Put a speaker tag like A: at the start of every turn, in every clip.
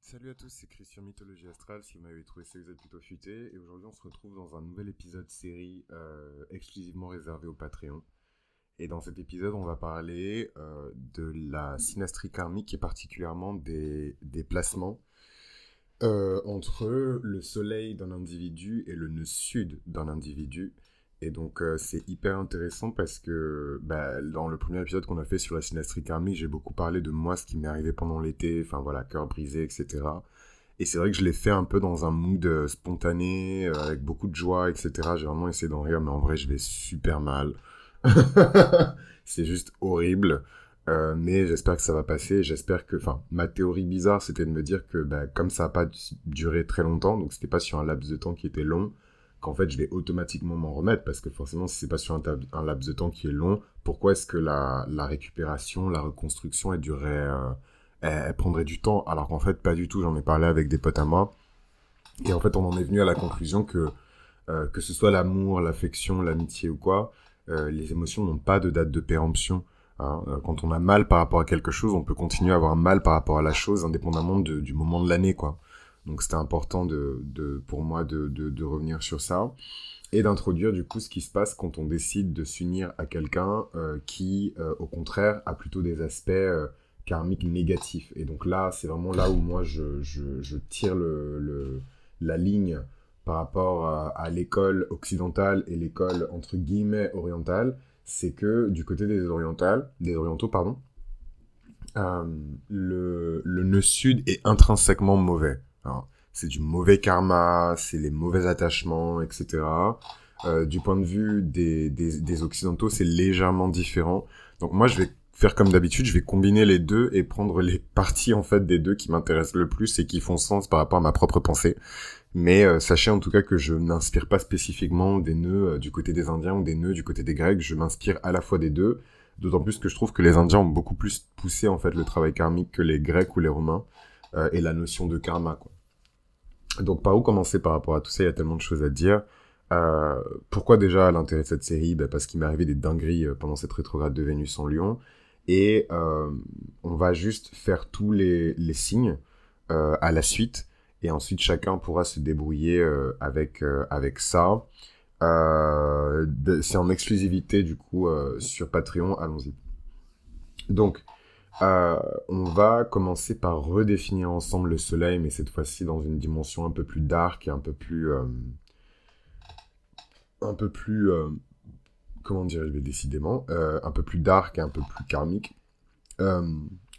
A: Salut à tous, c'est Christian Mythologie Astrale, si vous m'avez trouvé ça, vous êtes plutôt futé, et aujourd'hui on se retrouve dans un nouvel épisode série exclusivement réservé au Patreon. Et dans cet épisode, on va parler de la synastrie karmique et particulièrement des placements entre le soleil d'un individu et le nœud sud d'un individu. Et donc c'est hyper intéressant parce que dans le premier épisode qu'on a fait sur la synastrie karmique, j'ai beaucoup parlé de moi, ce qui m'est arrivé pendant l'été, enfin voilà, cœur brisé, etc. Et c'est vrai que je l'ai fait un peu dans un mood spontané, avec beaucoup de joie, etc. J'ai vraiment essayé d'en rire, mais en vrai, je vais super mal. C'est juste horrible. Mais j'espère que ça va passer. J'espère que... Enfin, ma théorie bizarre, c'était de me dire que comme ça n'a pas duré très longtemps, donc c'était pas sur un laps de temps qui était long, qu'en fait, je vais automatiquement m'en remettre, parce que forcément, si c'est pas sur un laps de temps qui est long, pourquoi est-ce que la récupération, la reconstruction, elle durerait... elle prendrait du temps, alors qu'en fait, pas du tout. J'en ai parlé avec des potes à moi. Et en fait, on en est venu à la conclusion que ce soit l'amour, l'affection, l'amitié ou quoi, les émotions n'ont pas de date de péremption. Hein. Quand on a mal par rapport à quelque chose, on peut continuer à avoir mal par rapport à la chose, indépendamment du moment de l'année, quoi. Donc c'était important pour moi de revenir sur ça et d'introduire du coup ce qui se passe quand on décide de s'unir à quelqu'un qui, au contraire, a plutôt des aspects karmiques négatifs. Et donc là, c'est vraiment là où moi je tire la ligne par rapport à l'école occidentale et l'école entre guillemets orientale. C'est que du côté des orientaux, pardon, euh, le nœud sud est intrinsèquement mauvais. Alors, c'est du mauvais karma, c'est les mauvais attachements, etc. Du point de vue des occidentaux, c'est légèrement différent. Donc moi, je vais faire comme d'habitude, je vais combiner les deux et prendre les parties en fait des deux qui m'intéressent le plus et qui font sens par rapport à ma propre pensée. Mais sachez en tout cas que je n'inspire pas spécifiquement des nœuds du côté des Indiens ou des nœuds du côté des Grecs. Je m'inspire à la fois des deux. D'autant plus que je trouve que les Indiens ont beaucoup plus poussé en fait le travail karmique que les Grecs ou les Romains et la notion de karma, quoi. Donc par où commencer par rapport à tout ça? Il y a tellement de choses à dire. Pourquoi déjà l'intérêt de cette série? Parce qu'il m'est arrivé des dingueries pendant cette rétrograde de Vénus en Lion. Et on va juste faire tous les signes à la suite. Et ensuite, chacun pourra se débrouiller avec ça. C'est en exclusivité, du coup, sur Patreon. Allons-y. Donc, on va commencer par redéfinir ensemble le soleil, mais cette fois-ci dans une dimension un peu plus dark et un peu plus, comment dire, décidément, un peu plus dark et un peu plus karmique. Euh,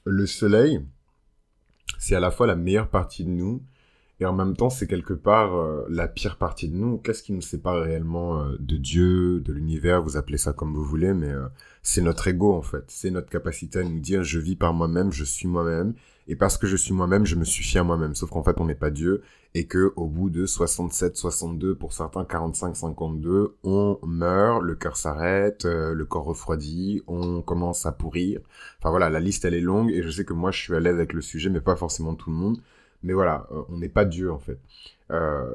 A: le soleil, c'est à la fois la meilleure partie de nous, et en même temps, c'est quelque part la pire partie de nous. Qu'est-ce qui nous sépare réellement de Dieu, de l'univers, vous appelez ça comme vous voulez, mais c'est notre ego en fait. C'est notre capacité à nous dire je vis par moi-même, je suis moi-même, et parce que je suis moi-même, je me suffis à moi-même. Sauf qu'en fait, on n'est pas Dieu, et que au bout de 67, 62, pour certains 45, 52, on meurt, le cœur s'arrête, le corps refroidit, on commence à pourrir. Enfin voilà, la liste elle est longue, et je sais que moi je suis à l'aise avec le sujet, mais pas forcément tout le monde. Mais voilà, on n'est pas Dieu en fait.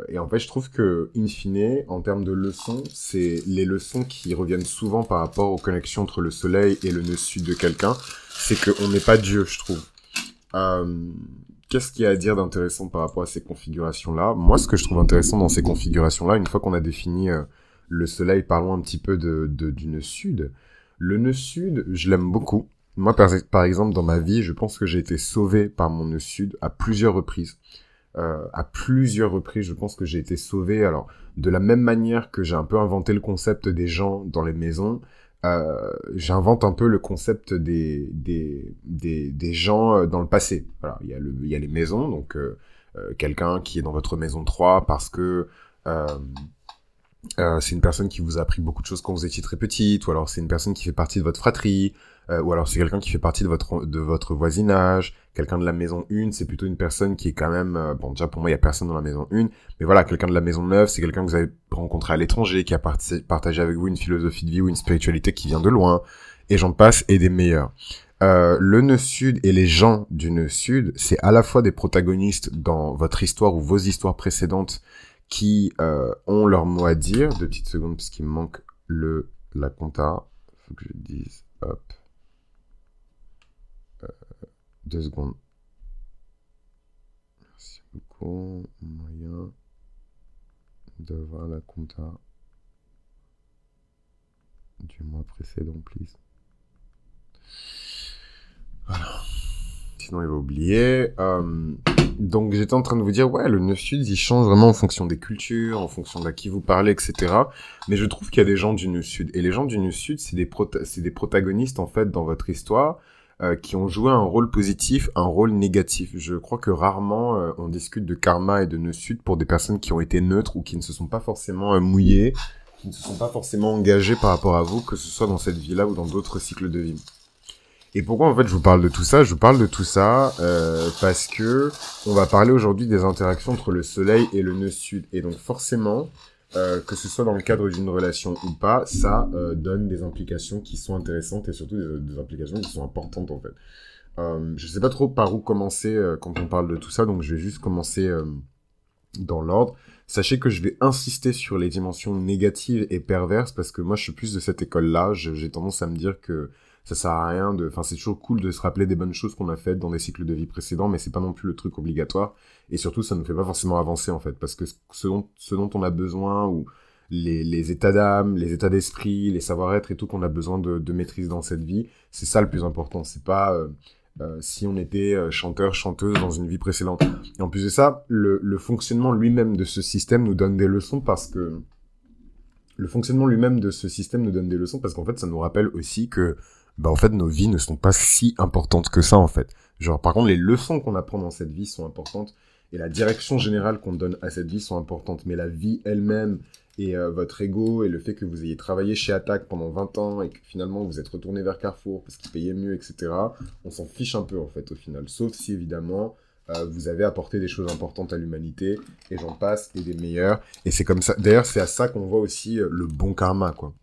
A: Et en fait, je trouve que, in fine, en termes de leçons, c'est les leçons qui reviennent souvent par rapport aux connexions entre le soleil et le nœud sud de quelqu'un, c'est qu'on n'est pas Dieu, je trouve. Euh, Qu'est-ce qu'il y a à dire d'intéressant par rapport à ces configurations-là? Moi, ce que je trouve intéressant dans ces configurations-là, une fois qu'on a défini le soleil, parlons un petit peu du nœud sud. Le nœud sud, je l'aime beaucoup. Moi, par exemple, dans ma vie, je pense que j'ai été sauvé par mon nœud sud à plusieurs reprises. À plusieurs reprises, je pense que j'ai été sauvé. Alors, de la même manière que j'ai un peu inventé le concept des gens dans les maisons, j'invente un peu le concept des gens dans le passé. Voilà, il y a les maisons, donc quelqu'un qui est dans votre maison 3 parce que euh, c'est une personne qui vous a appris beaucoup de choses quand vous étiez très petite, ou alors c'est une personne qui fait partie de votre fratrie, ou alors c'est quelqu'un qui fait partie de votre voisinage, quelqu'un de la maison 1, c'est plutôt une personne qui est quand même, bon déjà pour moi il y a personne dans la maison 1, mais voilà, quelqu'un de la maison 9, c'est quelqu'un que vous avez rencontré à l'étranger, qui a partagé avec vous une philosophie de vie ou une spiritualité qui vient de loin, et j'en passe, et des meilleurs. Le nœud sud et les gens du nœud sud, c'est à la fois des protagonistes dans votre histoire ou vos histoires précédentes qui ont leur mot à dire. Deux petites secondes parce qu'il me manque la compta. Faut que je dise, hop, 2 secondes. Merci beaucoup. Moyen de voir la compta du mois précédent, please. Sinon, il va oublier. Donc, j'étais en train de vous dire, ouais, le Nœud Sud, il change vraiment en fonction des cultures, en fonction d'à qui vous parlez, etc. Mais je trouve qu'il y a des gens du Nœud Sud. Et les gens du Nœud Sud, c'est des protagonistes, en fait, dans votre histoire, qui ont joué un rôle positif, un rôle négatif. Je crois que rarement, on discute de karma et de Nœud Sud pour des personnes qui ont été neutres ou qui ne se sont pas forcément mouillées, qui ne se sont pas forcément engagées par rapport à vous, que ce soit dans cette vie-là ou dans d'autres cycles de vie. Et pourquoi en fait je vous parle de tout ça? Je vous parle de tout ça parce que on va parler aujourd'hui des interactions entre le Soleil et le Nœud Sud. Et donc forcément, que ce soit dans le cadre d'une relation ou pas, ça donne des implications qui sont intéressantes et surtout des implications qui sont importantes en fait. Je sais pas trop par où commencer quand on parle de tout ça, donc je vais juste commencer dans l'ordre. Sachez que je vais insister sur les dimensions négatives et perverses parce que moi je suis plus de cette école-là. J'ai tendance à me dire que ça sert à rien de, enfin, c'est toujours cool de se rappeler des bonnes choses qu'on a faites dans des cycles de vie précédents, mais c'est pas non plus le truc obligatoire. Et surtout, ça ne fait pas forcément avancer, en fait, parce que ce dont on a besoin, ou les états d'âme, les états d'esprit, les savoir-être et tout qu'on a besoin de maîtrise dans cette vie, c'est ça le plus important. C'est pas, si on était chanteur, chanteuse dans une vie précédente. Et en plus de ça, le fonctionnement lui-même de ce système nous donne des leçons parce que, le fonctionnement lui-même de ce système nous donne des leçons parce qu'en fait, ça nous rappelle aussi que, bah, en fait, nos vies ne sont pas si importantes que ça, en fait. Genre, par contre, les leçons qu'on apprend dans cette vie sont importantes et la direction générale qu'on donne à cette vie sont importantes. Mais la vie elle-même et votre ego et le fait que vous ayez travaillé chez Attaque pendant 20 ans et que finalement vous êtes retourné vers Carrefour parce qu'ils payaient mieux, etc., on s'en fiche un peu, en fait, au final. Sauf si, évidemment, vous avez apporté des choses importantes à l'humanité, et j'en passe, et des meilleures. Et c'est comme ça. D'ailleurs, c'est à ça qu'on voit aussi le bon karma, quoi.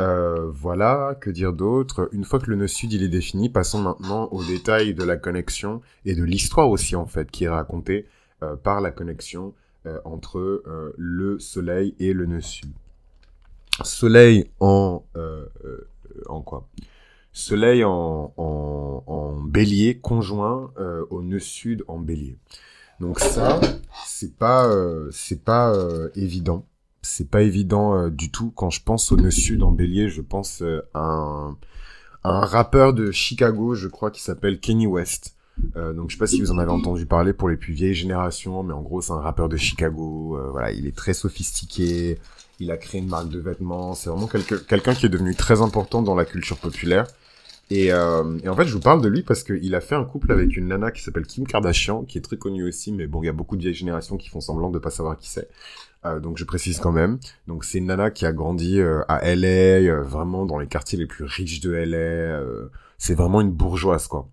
A: Voilà, que dire d'autre? Une fois que le nœud sud il est défini, passons maintenant aux détails de la connexion et de l'histoire aussi en fait, qui est racontée par la connexion entre le soleil et le nœud sud. Soleil en quoi? Soleil en bélier conjoint au nœud sud en bélier. Donc ça, c'est pas évident. C'est pas évident du tout. Quand je pense au nœud sud en bélier, je pense à un rappeur de Chicago, je crois, qui s'appelle Kanye West. Donc je sais pas si vous en avez entendu parler pour les plus vieilles générations, mais en gros c'est un rappeur de Chicago. Voilà, il est très sophistiqué. Il a créé une marque de vêtements. C'est vraiment quelqu'un qui est devenu très important dans la culture populaire. Et en fait, je vous parle de lui parce qu'il a fait un couple avec une nana qui s'appelle Kim Kardashian, qui est très connue aussi, mais bon, il y a beaucoup de vieilles générations qui font semblant de pas savoir qui c'est. Donc je précise quand même. Donc c'est une nana qui a grandi à LA, vraiment dans les quartiers les plus riches de LA. C'est vraiment une bourgeoise, quoi.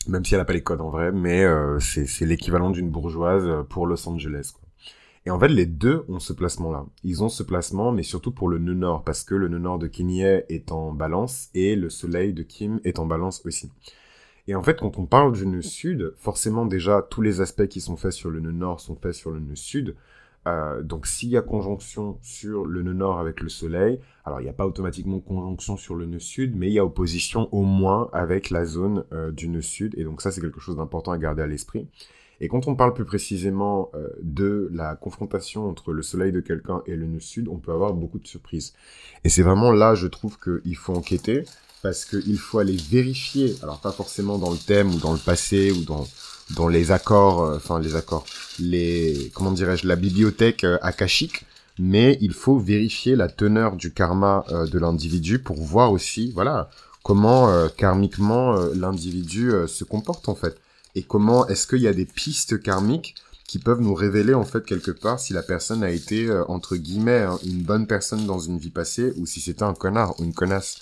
A: Même si elle a pas les codes en vrai, mais c'est l'équivalent d'une bourgeoise pour Los Angeles, quoi. Et en fait, les deux ont ce placement-là. Ils ont ce placement, mais surtout pour le nœud nord, parce que le nœud nord de Kanye est en balance, et le soleil de Kim est en balance aussi. Et en fait, quand on parle du nœud sud, forcément déjà, tous les aspects qui sont faits sur le nœud nord sont faits sur le nœud sud. Donc s'il y a conjonction sur le nœud nord avec le soleil, alors il n'y a pas automatiquement conjonction sur le nœud sud, mais il y a opposition au moins avec la zone du nœud sud, et donc ça c'est quelque chose d'important à garder à l'esprit. Et quand on parle plus précisément de la confrontation entre le soleil de quelqu'un et le nœud sud, on peut avoir beaucoup de surprises. Et c'est vraiment là, je trouve qu'il faut enquêter, parce qu'il faut aller vérifier, alors pas forcément dans le thème ou dans le passé ou dans les accords, comment dirais-je, la bibliothèque akashique, mais il faut vérifier la teneur du karma de l'individu pour voir aussi, voilà, comment karmiquement l'individu se comporte en fait. Et comment est-ce qu'il y a des pistes karmiques qui peuvent nous révéler en fait quelque part si la personne a été entre guillemets une bonne personne dans une vie passée ou si c'était un connard ou une connasse.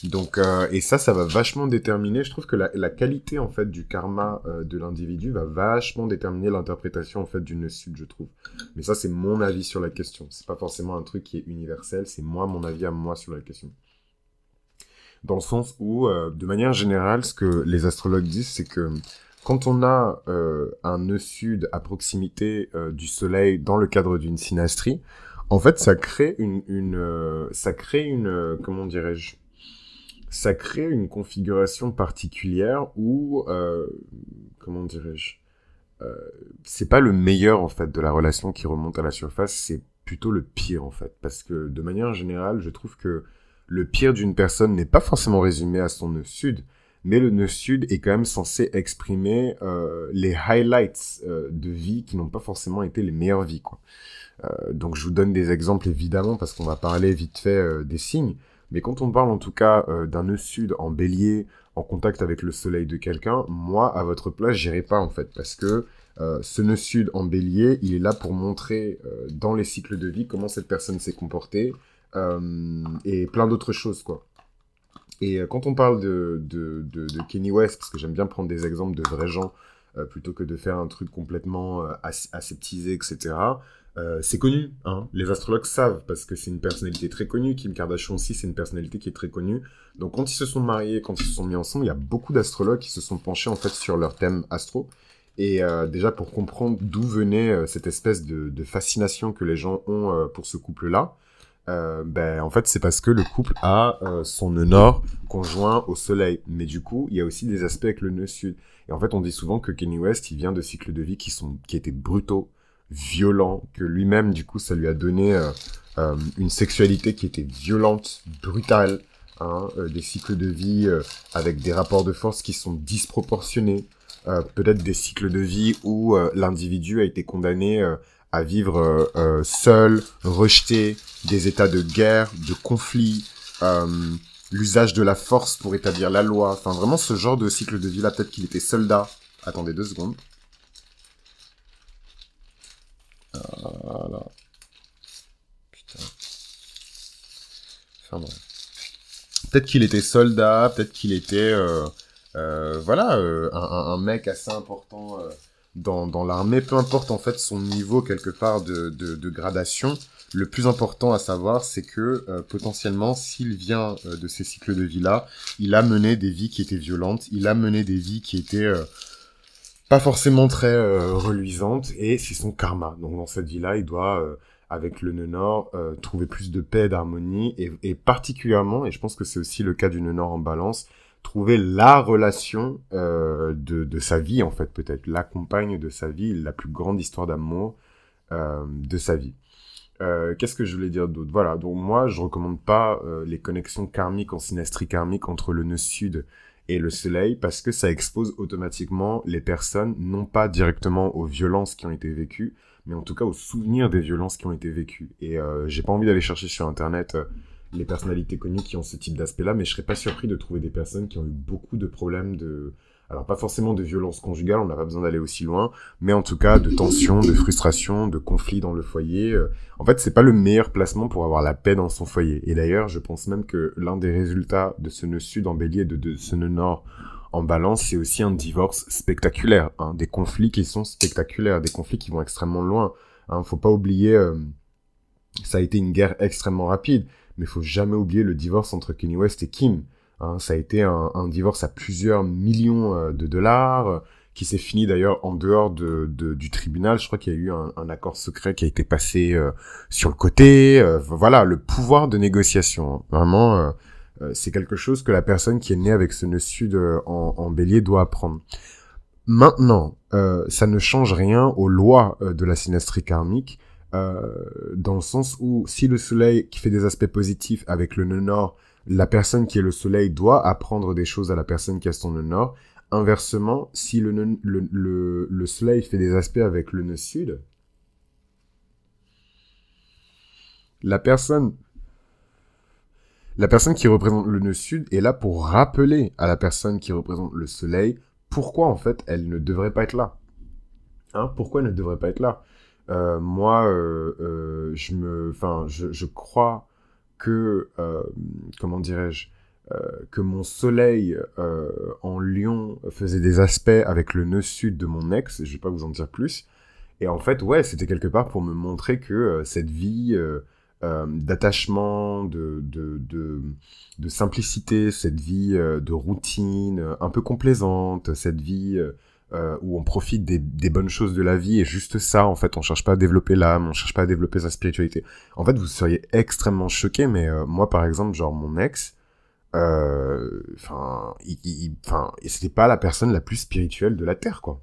A: Donc et ça va vachement déterminer, je trouve que la qualité en fait du karma de l'individu va vachement déterminer l'interprétation en fait du nœud sud, je trouve. Mais ça c'est mon avis sur la question, c'est pas forcément un truc qui est universel, c'est mon avis à moi sur la question. Dans le sens où de manière générale ce que les astrologues disent c'est que quand on a un nœud sud à proximité du soleil dans le cadre d'une synastrie, en fait ça crée comment dirais-je, ça crée une configuration particulière où, comment dirais-je, c'est pas le meilleur en fait de la relation qui remonte à la surface, c'est plutôt le pire en fait, parce que de manière générale, je trouve que le pire d'une personne n'est pas forcément résumé à son nœud sud, mais le nœud sud est quand même censé exprimer les highlights de vie qui n'ont pas forcément été les meilleures vies, quoi. Donc je vous donne des exemples évidemment parce qu'on va parler vite fait des signes, mais quand on parle en tout cas d'un nœud sud en bélier, en contact avec le soleil de quelqu'un, moi à votre place j'irai pas en fait, parce que ce nœud sud en bélier, il est là pour montrer dans les cycles de vie comment cette personne s'est comportée et plein d'autres choses quoi. Et quand on parle de Kanye West, parce que j'aime bien prendre des exemples de vrais gens, plutôt que de faire un truc complètement aseptisé, etc., c'est connu, hein. Les astrologues savent, parce que c'est une personnalité très connue. Kim Kardashian aussi, c'est une personnalité qui est très connue. Donc quand ils se sont mariés, quand ils se sont mis ensemble, il y a beaucoup d'astrologues qui se sont penchés en fait sur leur thème astro. Et déjà pour comprendre d'où venait cette espèce de fascination que les gens ont pour ce couple-là, ben, en fait, c'est parce que le couple a son nœud nord conjoint au soleil. Mais du coup, il y a aussi des aspects avec le nœud sud. Et en fait, on dit souvent que Kanye West, il vient de cycles de vie qui étaient brutaux, violents, que lui-même, du coup, ça lui a donné une sexualité qui était violente, brutale, hein, des cycles de vie avec des rapports de force qui sont disproportionnés, peut-être des cycles de vie où l'individu a été condamné à vivre seul, rejeté, des états de guerre, de conflit, l'usage de la force pour établir la loi, enfin vraiment ce genre de cycle de vie-là, peut-être qu'il était soldat. Attendez 2 secondes. Voilà. Putain. Enfin bon. Peut-être qu'il était soldat, peut-être qu'il était, voilà, un mec assez important dans l'armée, peu importe en fait son niveau quelque part de gradation. Le plus important à savoir, c'est que potentiellement, s'il vient de ces cycles de vie-là, il a mené des vies qui étaient violentes, il a mené des vies qui étaient pas forcément très reluisantes, et c'est son karma. Donc dans cette vie-là, il doit, avec le nœud nord, trouver plus de paix, d'harmonie, et particulièrement, et je pense que c'est aussi le cas du nœud nord en balance, trouver la relation de sa vie, en fait, peut-être, la compagne de sa vie, la plus grande histoire d'amour de sa vie. Qu'est-ce que je voulais dire d'autre? Voilà, donc moi, je recommande pas les connexions karmiques en synastrie karmique entre le nœud sud et le soleil, parce que ça expose automatiquement les personnes, non pas directement aux violences qui ont été vécues, mais en tout cas aux souvenirs des violences qui ont été vécues. Et j'ai pas envie d'aller chercher sur Internet les personnalités connues qui ont ce type d'aspect-là, mais je serais pas surpris de trouver des personnes qui ont eu beaucoup de problèmes de... Alors pas forcément de violence conjugale, on n'a pas besoin d'aller aussi loin, mais en tout cas de tension, de frustration, de conflits dans le foyer. En fait, c'est pas le meilleur placement pour avoir la paix dans son foyer. Et d'ailleurs, je pense même que l'un des résultats de ce nœud sud en bélier et de ce nœud nord en balance, c'est aussi un divorce spectaculaire, hein, des conflits qui sont spectaculaires, des conflits qui vont extrêmement loin. Hein, faut pas oublier, ça a été une guerre extrêmement rapide, mais faut jamais oublier le divorce entre Kanye West et Kim. Hein, ça a été un divorce à plusieurs millions de dollars, qui s'est fini d'ailleurs en dehors du tribunal. Je crois qu'il y a eu un accord secret qui a été passé sur le côté. Voilà, le pouvoir de négociation. Hein. Vraiment, c'est quelque chose que la personne qui est née avec ce nœud sud en bélier doit apprendre. Maintenant, ça ne change rien aux lois de la synastrie karmique, dans le sens où si le soleil qui fait des aspects positifs avec le nœud nord, la personne qui est le soleil doit apprendre des choses à la personne qui a son nœud nord. Inversement, si le soleil fait des aspects avec le nœud sud, la personne qui représente le nœud sud est là pour rappeler à la personne qui représente le soleil pourquoi en fait elle ne devrait pas être là. Hein, pourquoi elle ne devrait pas être là? Moi, je crois que, comment dirais-je, que mon soleil en Lion faisait des aspects avec le nœud sud de mon ex, je vais pas vous en dire plus. Et en fait, ouais, c'était quelque part pour me montrer que cette vie d'attachement, de simplicité, cette vie de routine un peu complaisante, cette vie où on profite des bonnes choses de la vie, et juste ça, en fait, on cherche pas à développer l'âme, on cherche pas à développer sa spiritualité. En fait, vous seriez extrêmement choqués, mais moi, par exemple, genre mon ex, enfin, c'était pas la personne la plus spirituelle de la Terre, quoi.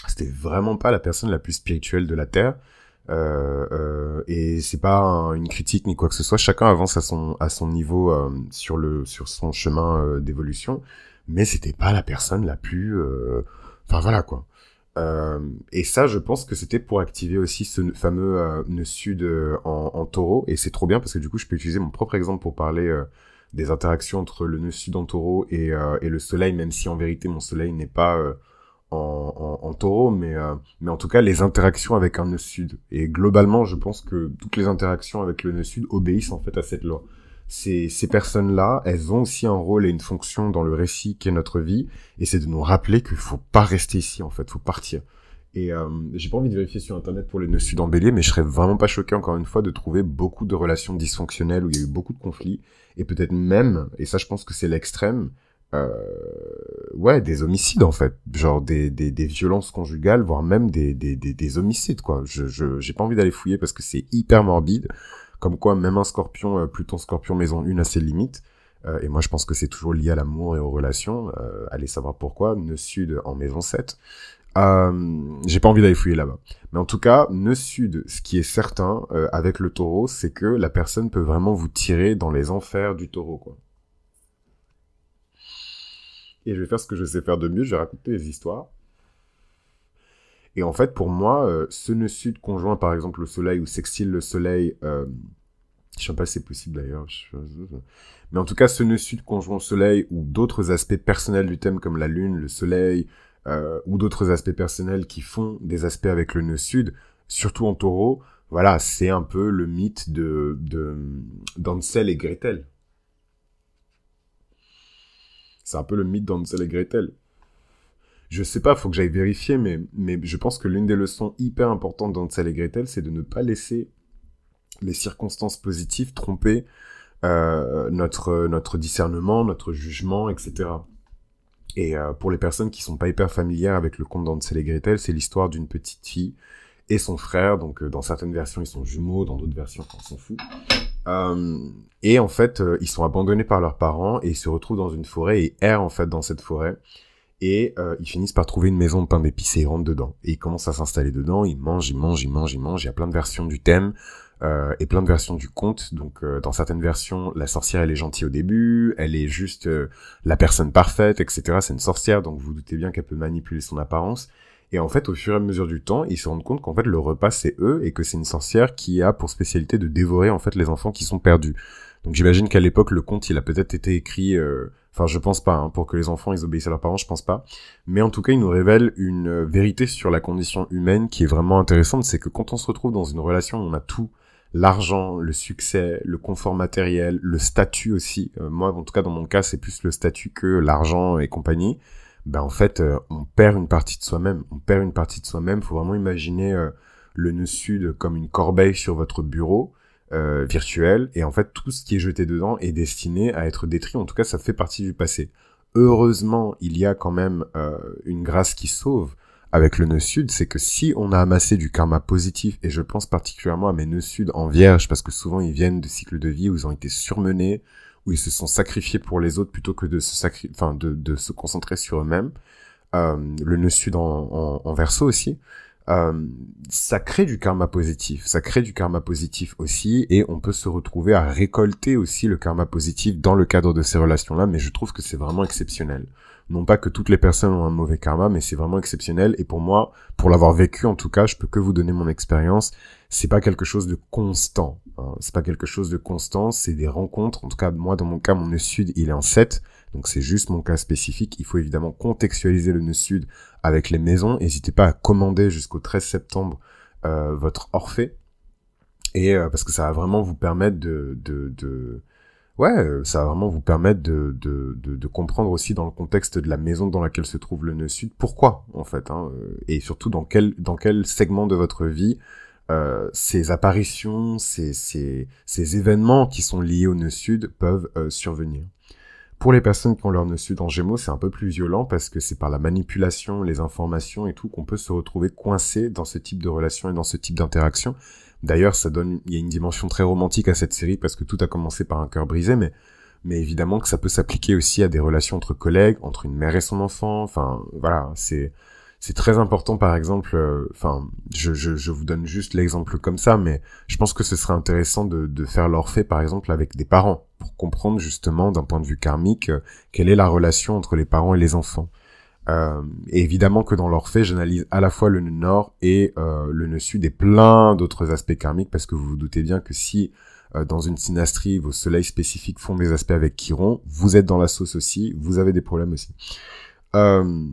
A: C'était vraiment pas la personne la plus spirituelle de la Terre. Et c'est pas une critique ni quoi que ce soit. Chacun avance à son niveau sur son chemin d'évolution, mais c'était pas la personne la plus. Enfin voilà quoi. Et ça, je pense que c'était pour activer aussi ce fameux nœud sud en taureau. Et c'est trop bien parce que du coup, je peux utiliser mon propre exemple pour parler des interactions entre le nœud sud en taureau et le soleil, même si en vérité mon soleil n'est pas en taureau, mais en tout cas les interactions avec un nœud sud. Et globalement, je pense que toutes les interactions avec le nœud sud obéissent en fait à cette loi. Ces personnes-là, elles ont aussi un rôle et une fonction dans le récit qu'est notre vie, et c'est de nous rappeler qu'il faut pas rester ici, en fait, faut partir. Et j'ai pas envie de vérifier sur internet pour les nœuds sud en bélier, mais je serais vraiment pas choqué encore une fois de trouver beaucoup de relations dysfonctionnelles où il y a eu beaucoup de conflits, et peut-être même, et ça je pense que c'est l'extrême, euh, ouais, des homicides en fait, genre des violences conjugales, voire même des homicides quoi. J'ai pas envie d'aller fouiller parce que c'est hyper morbide, comme quoi même un scorpion, Pluton scorpion maison 1 a ses limites. Et moi je pense que c'est toujours lié à l'amour et aux relations, allez savoir pourquoi, nœud sud en maison 7. J'ai pas envie d'aller fouiller là-bas. Mais en tout cas, nœud sud, ce qui est certain avec le taureau, c'est que la personne peut vraiment vous tirer dans les enfers du taureau quoi. Et je vais faire ce que je sais faire de mieux, je vais raconter des histoires. Et en fait, pour moi, ce nœud sud conjoint par exemple le soleil ou sextile le soleil, je sais pas si c'est possible d'ailleurs, mais en tout cas, ce nœud sud conjoint au soleil ou d'autres aspects personnels du thème comme la lune, le soleil, ou d'autres aspects personnels qui font des aspects avec le nœud sud, surtout en taureau, voilà, c'est un peu le mythe de d'Hansel et Gretel. C'est un peu le mythe d'Hansel et Gretel. Je sais pas, faut que j'aille vérifier, mais je pense que l'une des leçons hyper importantes d'Hansel et Gretel, c'est de ne pas laisser les circonstances positives tromper notre discernement, notre jugement, etc. Et pour les personnes qui sont pas hyper familières avec le conte d'Hansel et Gretel, c'est l'histoire d'une petite fille et son frère. Donc dans certaines versions, ils sont jumeaux, dans d'autres versions, on s'en fout. Et en fait, ils sont abandonnés par leurs parents et ils se retrouvent dans une forêt et errent en fait dans cette forêt. Et ils finissent par trouver une maison de pain d'épices et ils rentrent dedans. Et ils commencent à s'installer dedans, ils mangent, ils mangent, ils mangent, ils mangent. Il y a plein de versions du thème et plein de versions du conte. Donc dans certaines versions, la sorcière elle est gentille au début, elle est juste la personne parfaite, etc. C'est une sorcière, donc vous doutez bien qu'elle peut manipuler son apparence. Et en fait, au fur et à mesure du temps, ils se rendent compte qu'en fait le repas c'est eux et que c'est une sorcière qui a pour spécialité de dévorer en fait les enfants qui sont perdus. Donc j'imagine qu'à l'époque le conte il a peut-être été écrit, enfin je pense pas, hein, pour que les enfants ils obéissent à leurs parents, je pense pas. Mais en tout cas il nous révèle une vérité sur la condition humaine qui est vraiment intéressante, c'est que quand on se retrouve dans une relation où on a tout, l'argent, le succès, le confort matériel, le statut aussi, moi en tout cas dans mon cas c'est plus le statut que l'argent et compagnie, ben en fait on perd une partie de soi-même, faut vraiment imaginer le nœud sud comme une corbeille sur votre bureau, virtuel, et en fait tout ce qui est jeté dedans est destiné à être détruit, en tout cas ça fait partie du passé. Heureusement, il y a quand même une grâce qui sauve avec le nœud sud, c'est que si on a amassé du karma positif, et je pense particulièrement à mes nœuds sud en vierge, parce que souvent ils viennent de cycles de vie où ils ont été surmenés, où ils se sont sacrifiés pour les autres plutôt que de de se concentrer sur eux-mêmes, le nœud sud en verseau aussi, ça crée du karma positif. Ça crée du karma positif aussi, et on peut se retrouver à récolter aussi le karma positif dans le cadre de ces relations-là, mais je trouve que c'est vraiment exceptionnel. Non pas que toutes les personnes ont un mauvais karma, mais c'est vraiment exceptionnel, et pour moi, pour l'avoir vécu en tout cas, je peux que vous donner mon expérience, c'est pas quelque chose de constant, hein. C'est pas quelque chose de constant, c'est des rencontres, en tout cas, moi, dans mon cas, mon nœud sud, il est en 7, donc c'est juste mon cas spécifique, il faut évidemment contextualiser le nœud sud avec les maisons. N'hésitez pas à commander jusqu'au 13 septembre votre Orphée, et parce que ça va vraiment vous permettre ça va vraiment vous permettre de comprendre aussi dans le contexte de la maison dans laquelle se trouve le nœud sud, pourquoi en fait, hein, et surtout dans quel segment de votre vie ces apparitions, ces événements qui sont liés au nœud sud peuvent survenir. Pour les personnes qui ont leur nœud sud en Gémeaux, c'est un peu plus violent parce que c'est par la manipulation, les informations et tout qu'on peut se retrouver coincé dans ce type de relation et dans ce type d'interaction. D'ailleurs, il y a une dimension très romantique à cette série parce que tout a commencé par un cœur brisé, mais évidemment que ça peut s'appliquer aussi à des relations entre collègues, entre une mère et son enfant. Enfin, voilà, C'est très important, par exemple, enfin, je vous donne juste l'exemple comme ça, mais je pense que ce serait intéressant de faire l'Orphée, par exemple, avec des parents, pour comprendre justement, d'un point de vue karmique, quelle est la relation entre les parents et les enfants. Et évidemment que dans l'Orphée, j'analyse à la fois le nœud nord et le nœud sud et plein d'autres aspects karmiques, parce que vous vous doutez bien que si dans une synastrie, vos soleils spécifiques font des aspects avec Chiron, vous êtes dans la sauce aussi, vous avez des problèmes aussi. Euh,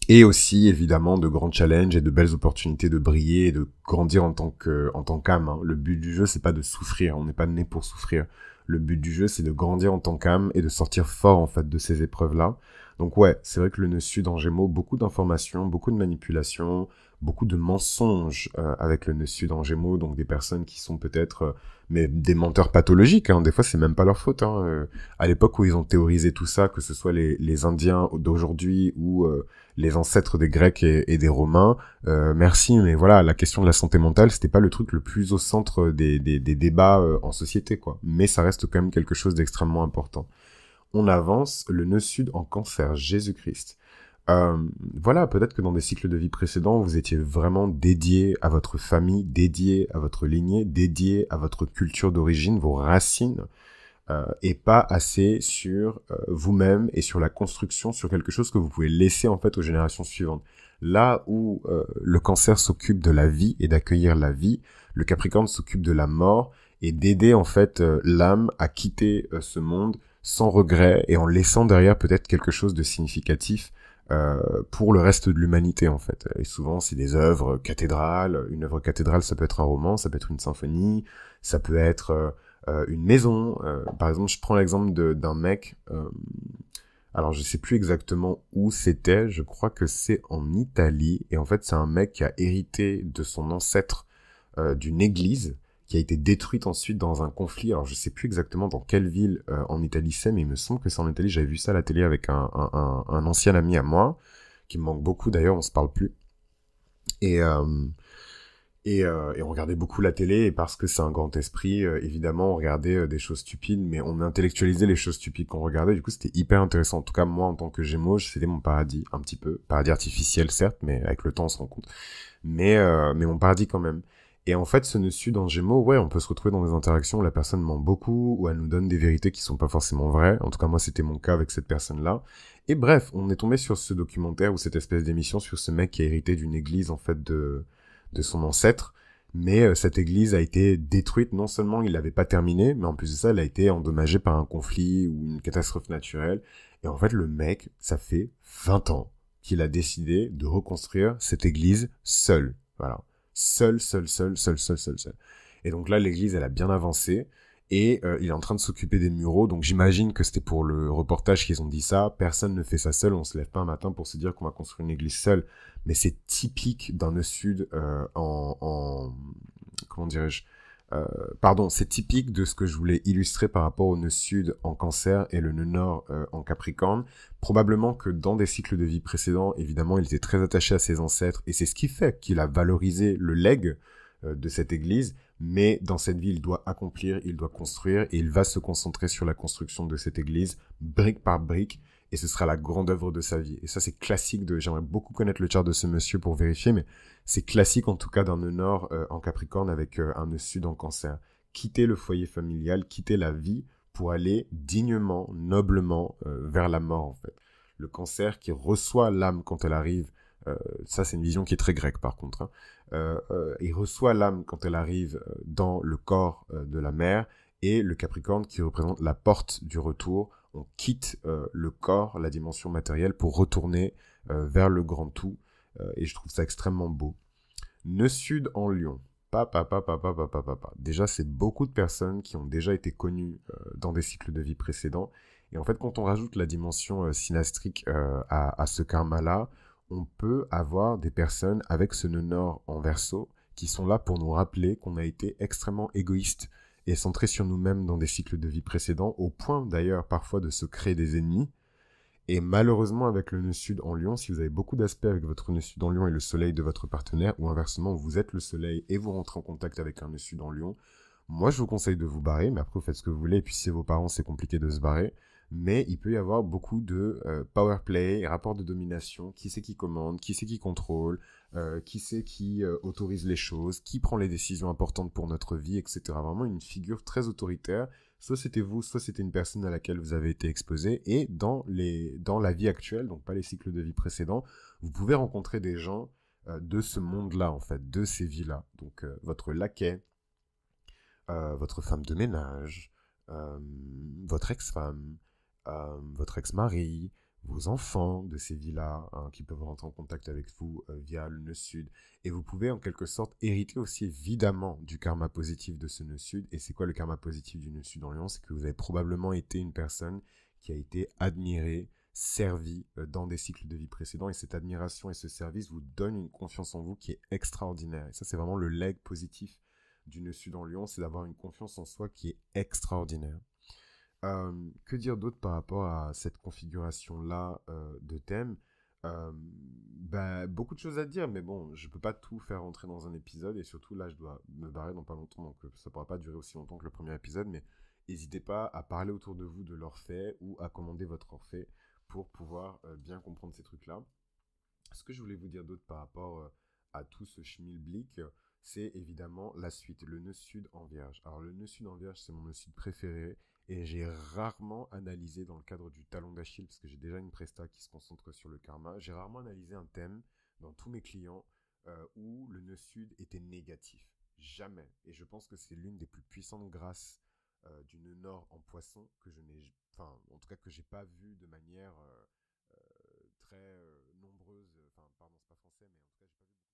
A: et aussi, évidemment, de grands challenges et de belles opportunités de briller et de grandir en tant qu'âme. Hein. Le but du jeu, c'est pas de souffrir. On n'est pas né pour souffrir. Le but du jeu, c'est de grandir en tant qu'âme et de sortir fort, en fait, de ces épreuves-là. Donc ouais, c'est vrai que le nœud sud en Gémeaux, beaucoup d'informations, beaucoup de manipulations, beaucoup de mensonges avec le nœud sud en Gémeaux. Donc des personnes qui sont peut-être mais des menteurs pathologiques. Hein. Des fois, c'est même pas leur faute. Hein. À l'époque où ils ont théorisé tout ça, que ce soit les Indiens d'aujourd'hui ou les ancêtres des Grecs et des Romains, merci, mais voilà, la question de la santé mentale, c'était pas le truc le plus au centre des débats en société, quoi. Mais ça reste quand même quelque chose d'extrêmement important. On avance, le nœud sud en Cancer, Jésus-Christ. Euh, voilà, peut-être que dans des cycles de vie précédents, vous étiez vraiment dédié à votre famille, dédié à votre lignée, dédié à votre culture d'origine, vos racines, et pas assez sur vous-même et sur la construction, sur quelque chose que vous pouvez laisser en fait aux générations suivantes. Là où le Cancer s'occupe de la vie et d'accueillir la vie, le Capricorne s'occupe de la mort et d'aider en fait l'âme à quitter ce monde sans regret et en laissant derrière peut-être quelque chose de significatif pour le reste de l'humanité en fait. Et souvent c'est des œuvres cathédrales. Une œuvre cathédrale, ça peut être un roman, ça peut être une symphonie, ça peut être une maison. Par exemple, je prends l'exemple d'un mec. Alors je sais plus exactement où c'était. Je crois que c'est en Italie. Et en fait, c'est un mec qui a hérité de son ancêtre d'une église qui a été détruite ensuite dans un conflit. Alors je sais plus exactement dans quelle ville en Italie c'est, mais il me semble que c'est en Italie. J'avais vu ça à la télé avec un ancien ami à moi, qui me manque beaucoup d'ailleurs, on se parle plus. Et, et on regardait beaucoup la télé, et parce que c'est un grand esprit, évidemment, on regardait des choses stupides, mais on intellectualisait les choses stupides qu'on regardait. Du coup, c'était hyper intéressant. En tout cas, moi, en tant que Gémeaux, c'était mon paradis, un petit peu. Paradis artificiel, certes, mais avec le temps, on se rend compte. Mais mon paradis quand même. Et en fait, ce nœud sud en Gémeaux, ouais, on peut se retrouver dans des interactions où la personne ment beaucoup, où elle nous donne des vérités qui sont pas forcément vraies. En tout cas, moi, c'était mon cas avec cette personne-là. Et bref, on est tombé sur ce documentaire ou cette espèce d'émission sur ce mec qui a hérité d'une église, en fait, de son ancêtre. Mais cette église a été détruite. Non seulement il l'avait pas terminée, mais en plus de ça, elle a été endommagée par un conflit ou une catastrophe naturelle. Et en fait, le mec, ça fait 20 ans qu'il a décidé de reconstruire cette église seul. Voilà. Seul. Et donc là, l'église, elle a bien avancé. Et il est en train de s'occuper des muraux. Donc j'imagine que c'était pour le reportage qu'ils ont dit ça. Personne ne fait ça seul. On se lève pas un matin pour se dire qu'on va construire une église seule. Mais c'est typique d'un nœud sud comment dirais-je, pardon, c'est typique de ce que je voulais illustrer par rapport au nœud sud en Cancer et le nœud nord en Capricorne. Probablement que dans des cycles de vie précédents, évidemment, il était très attaché à ses ancêtres, et c'est ce qui fait qu'il a valorisé le legs de cette église. Mais dans cette vie, il doit accomplir, il doit construire, et il va se concentrer sur la construction de cette église, brique par brique, et ce sera la grande œuvre de sa vie. Et ça, c'est classique j'aimerais beaucoup connaître le chart de ce monsieur pour vérifier, mais c'est classique en tout cas d'un nœud nord en Capricorne avec un nœud sud en Cancer. Quitter le foyer familial, quitter la vie pour aller dignement, noblement vers la mort en fait. Le Cancer qui reçoit l'âme quand elle arrive, ça c'est une vision qui est très grecque par contre, hein. Il reçoit l'âme quand elle arrive dans le corps de la mère, et le Capricorne qui représente la porte du retour. On quitte le corps, la dimension matérielle, pour retourner vers le grand tout, et je trouve ça extrêmement beau. Nœud sud en Lion. Papa. Déjà, c'est beaucoup de personnes qui ont déjà été connues dans des cycles de vie précédents. Et en fait, quand on rajoute la dimension synastrique à ce karma-là, on peut avoir des personnes avec ce nœud nord en Verseau qui sont là pour nous rappeler qu'on a été extrêmement égoïste et centré sur nous-mêmes dans des cycles de vie précédents, au point d'ailleurs parfois de se créer des ennemis. Et malheureusement, avec le nœud sud en Lion, si vous avez beaucoup d'aspects avec votre nœud sud en Lion et le soleil de votre partenaire, ou inversement, vous êtes le soleil et vous rentrez en contact avec un nœud sud en Lion, moi je vous conseille de vous barrer, mais après vous faites ce que vous voulez, et puis si c'est vos parents, c'est compliqué de se barrer. mais il peut y avoir beaucoup de power play, rapports de domination, qui c'est qui commande, qui c'est qui contrôle, qui c'est qui autorise les choses, qui prend les décisions importantes pour notre vie, etc. Vraiment une figure très autoritaire. Soit c'était vous, soit c'était une personne à laquelle vous avez été exposé. Et dans la vie actuelle, donc pas les cycles de vie précédents, vous pouvez rencontrer des gens de ce monde-là, en fait, de ces vies-là. Donc votre laquais, votre femme de ménage, euh, votre ex-femme, votre ex-mari, vos enfants de ces vies-là, hein, qui peuvent rentrer en contact avec vous via le nœud sud. Et vous pouvez en quelque sorte hériter aussi évidemment du karma positif de ce nœud sud. Et c'est quoi le karma positif du nœud sud en Lion? C'est que vous avez probablement été une personne qui a été admirée, servie dans des cycles de vie précédents. Et cette admiration et ce service vous donnent une confiance en vous qui est extraordinaire. Et ça, c'est vraiment le leg positif du nœud sud en Lion, c'est d'avoir une confiance en soi qui est extraordinaire. Que dire d'autre par rapport à cette configuration-là de thème? Beaucoup de choses à dire, mais bon, je peux pas tout faire rentrer dans un épisode, et surtout là, je dois me barrer dans pas longtemps, donc ça pourra pas durer aussi longtemps que le premier épisode, mais n'hésitez pas à parler autour de vous de l'Orphée ou à commander votre Orphée pour pouvoir bien comprendre ces trucs-là. Ce que je voulais vous dire d'autre par rapport à tout ce schmilblick, c'est évidemment la suite, le nœud sud en vierge. Alors le nœud sud en vierge, c'est mon nœud sud préféré et j'ai rarement analysé dans le cadre du talon d'Achille, parce que j'ai déjà une presta qui se concentre sur le karma, j'ai rarement analysé un thème dans tous mes clients où le nœud sud était négatif. Jamais. Et je pense que c'est l'une des plus puissantes grâces du nœud nord en poisson que je n'ai, enfin en tout cas que j'ai pas vu de manière très nombreuse, enfin pardon c'est pas français, mais en tout cas j'ai pas vu